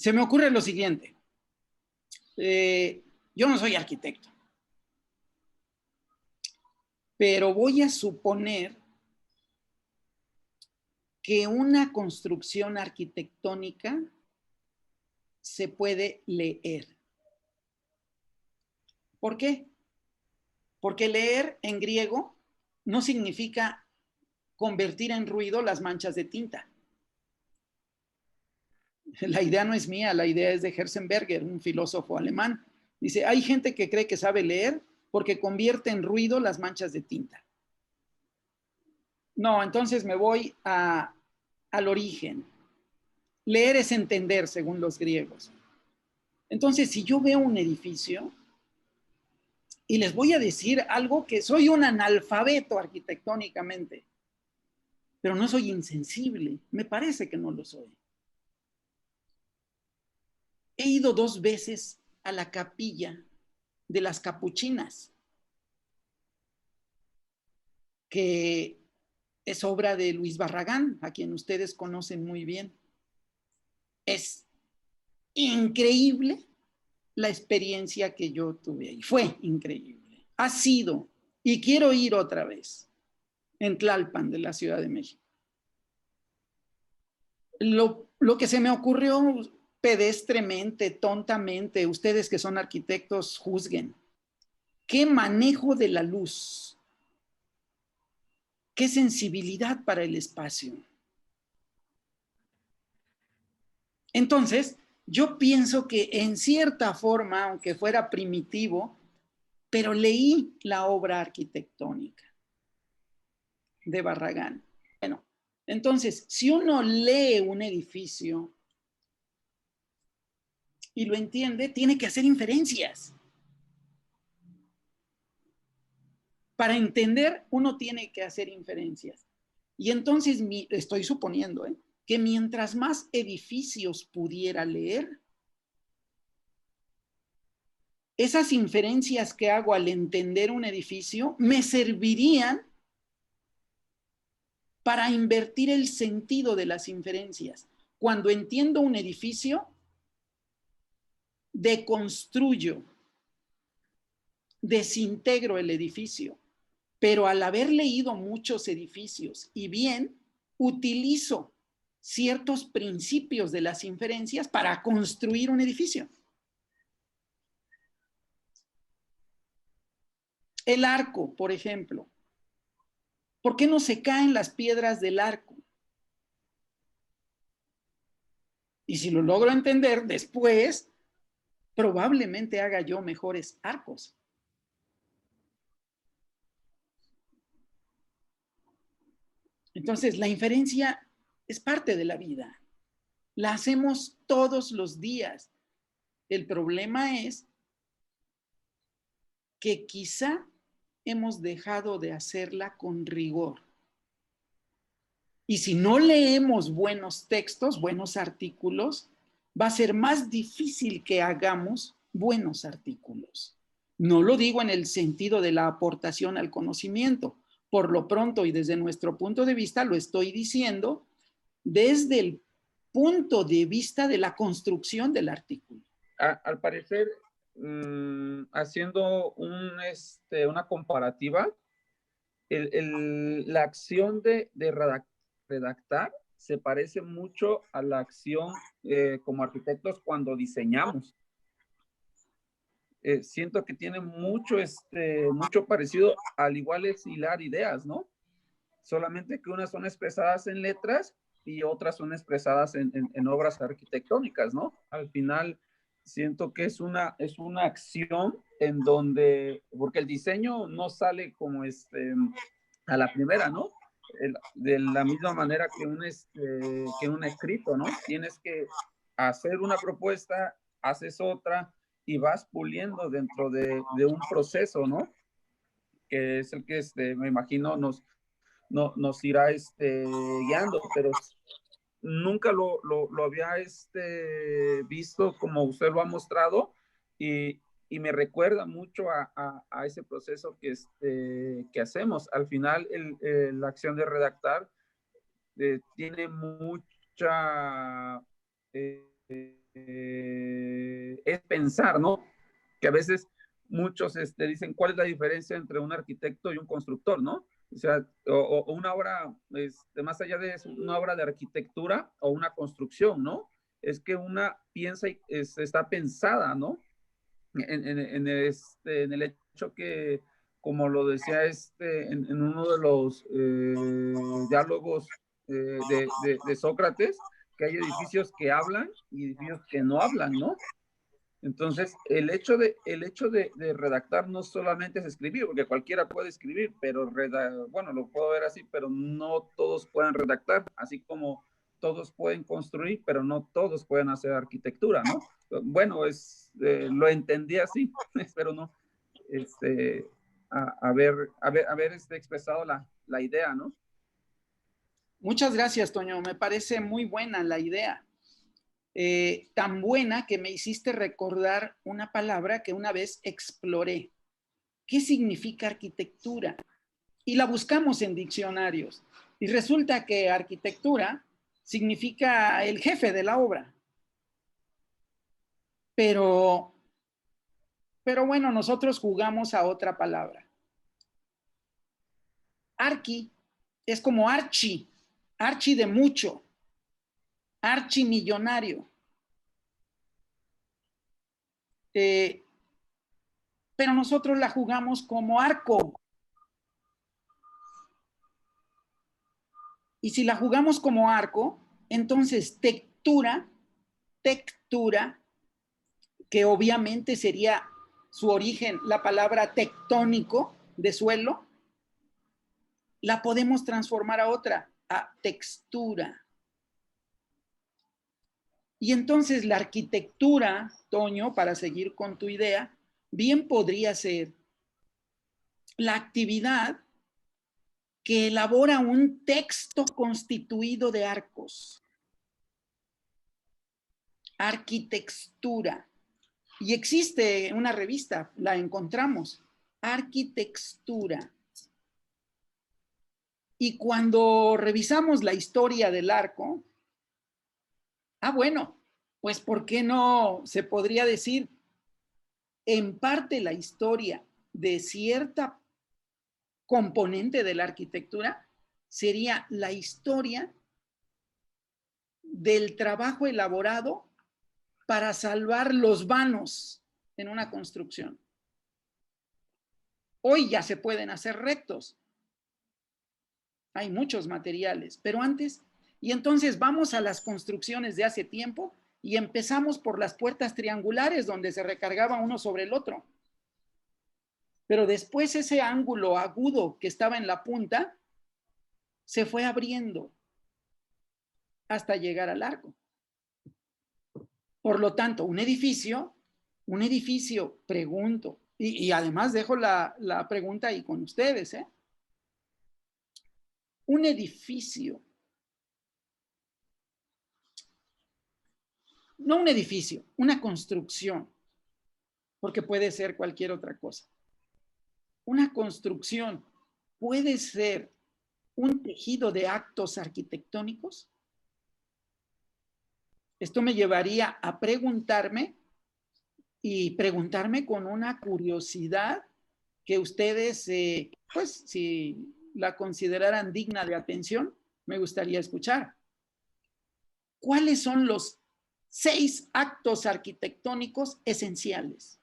Se me ocurre lo siguiente. Yo no soy arquitecto, pero voy a suponer que una construcción arquitectónica se puede leer. ¿Por qué? Porque leer en griego no significa convertir en ruido las manchas de tinta. La idea no es mía, la idea es de Herzenberger, un filósofo alemán. Dice, hay gente que cree que sabe leer porque convierte en ruido las manchas de tinta. No, entonces me voy al origen. Leer es entender, según los griegos. Entonces, si yo veo un edificio, y les voy a decir algo que soy un analfabeto arquitectónicamente, pero no soy insensible, me parece que no lo soy. He ido 2 veces a la capilla de las Capuchinas, que es obra de Luis Barragán, a quien ustedes conocen muy bien. Es increíble la experiencia que yo tuve ahí. Fue increíble. Ha sido, y quiero ir otra vez, en Tlalpan de la Ciudad de México. Lo que se me ocurrió pedestremente, tontamente, ustedes que son arquitectos, juzguen. ¿Qué manejo de la luz? ¿Qué sensibilidad para el espacio? Entonces, yo pienso que en cierta forma, aunque fuera primitivo, pero leí la obra arquitectónica de Barragán. Bueno, entonces, si uno lee un edificio y lo entiende, tiene que hacer inferencias. Para entender, uno tiene que hacer inferencias. Y entonces, estoy suponiendo, que mientras más edificios pudiera leer, esas inferencias que hago al entender un edificio me servirían para invertir el sentido de las inferencias. Cuando entiendo un edificio, deconstruyo, desintegro el edificio, pero al haber leído muchos edificios y bien, utilizo ciertos principios de las inferencias para construir un edificio. El arco, por ejemplo. ¿Por qué no se caen las piedras del arco? Y si lo logro entender después, probablemente haga yo mejores arcos. Entonces, la inferencia es parte de la vida. La hacemos todos los días. El problema es que quizá hemos dejado de hacerla con rigor. Y si no leemos buenos textos, buenos artículos, va a ser más difícil que hagamos buenos artículos. No lo digo en el sentido de la aportación al conocimiento. Por lo pronto y desde nuestro punto de vista lo estoy diciendo desde el punto de vista de la construcción del artículo. Al parecer, haciendo una comparativa, la acción de redactar se parece mucho a la acción como arquitectos cuando diseñamos. Siento que tiene mucho parecido, al igual es hilar ideas, ¿no? Solamente que unas son expresadas en letras y otras son expresadas en obras arquitectónicas, ¿no? Al final siento que es una acción en donde, porque el diseño no sale como a la primera, ¿no? De la misma manera que un escrito, ¿no? Tienes que hacer una propuesta, haces otra y vas puliendo dentro de un proceso, ¿no? Que es el que me imagino nos irá guiando, pero nunca lo había visto como usted lo ha mostrado y me recuerda mucho a ese proceso que hacemos. Al final, la acción de redactar tiene mucha es pensar, ¿no? Que a veces muchos dicen, ¿cuál es la diferencia entre un arquitecto y un constructor, ¿no? O sea, o una obra, más allá de eso, una obra de arquitectura o una construcción, ¿no? Es que una piensa y está pensada, ¿no? En el hecho que, como lo decía en uno de los diálogos de Sócrates, que hay edificios que hablan y edificios que no hablan, ¿no? Entonces, el hecho de redactar no solamente es escribir, porque cualquiera puede escribir, pero bueno, lo puedo ver así, pero no todos pueden redactar, así como todos pueden construir, pero no todos pueden hacer arquitectura, ¿no? Bueno, lo entendí así, espero no haber expresado la idea, ¿no? Muchas gracias, Toño. Me parece muy buena la idea. Tan buena que me hiciste recordar una palabra que una vez exploré. ¿Qué significa arquitectura? Y la buscamos en diccionarios. Y resulta que arquitectura significa el jefe de la obra. Pero bueno, nosotros jugamos a otra palabra. Arqui es como archi, archi de mucho, archimillonario. Pero nosotros la jugamos como arco. Y si la jugamos como arco, entonces textura, que obviamente sería su origen, la palabra tectónico de suelo, la podemos transformar a otra, a textura. Y entonces la arquitectura, Toño, para seguir con tu idea, bien podría ser la actividad que elabora un texto constituido de arcos. Arquitectura. Y existe una revista, la encontramos, Arquitectura. Y cuando revisamos la historia del arco, bueno, pues ¿por qué no se podría decir en parte la historia de cierta componente de la arquitectura sería la historia del trabajo elaborado para salvar los vanos en una construcción? Hoy ya se pueden hacer rectos. Hay muchos materiales, pero antes, y entonces vamos a las construcciones de hace tiempo y empezamos por las puertas triangulares donde se recargaba uno sobre el otro. Pero después ese ángulo agudo que estaba en la punta se fue abriendo hasta llegar al arco. Por lo tanto, un edificio, pregunto, y además dejo la pregunta ahí con ustedes, un edificio, no un edificio, una construcción, porque puede ser cualquier otra cosa. Una construcción puede ser un tejido de actos arquitectónicos. Esto me llevaría a preguntarme con una curiosidad que ustedes, pues, si la consideraran digna de atención, me gustaría escuchar. ¿Cuáles son los 6 actos arquitectónicos esenciales?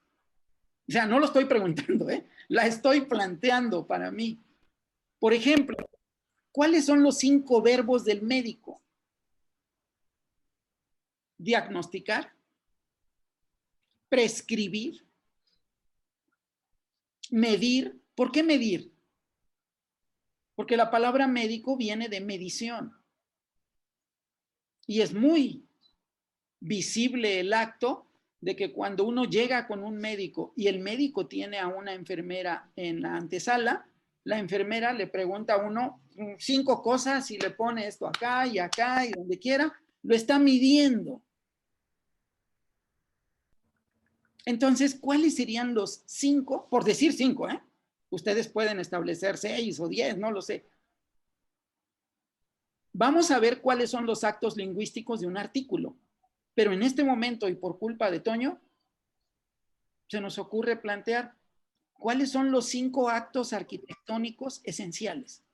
O sea, no lo estoy preguntando, la estoy planteando para mí. Por ejemplo, ¿cuáles son los 5 verbos del médico? Diagnosticar, prescribir, medir. ¿Por qué medir? Porque la palabra médico viene de medición. Y es muy visible el acto de que cuando uno llega con un médico y el médico tiene a una enfermera en la antesala, la enfermera le pregunta a uno 5 cosas y le pone esto acá y donde quiera, lo está midiendo. Entonces, ¿cuáles serían los 5? Por decir 5, ustedes pueden establecer 6 o 10, no lo sé. Vamos a ver cuáles son los actos lingüísticos de un artículo. Pero en este momento y por culpa de Toño, se nos ocurre plantear cuáles son los 5 actos arquitectónicos esenciales.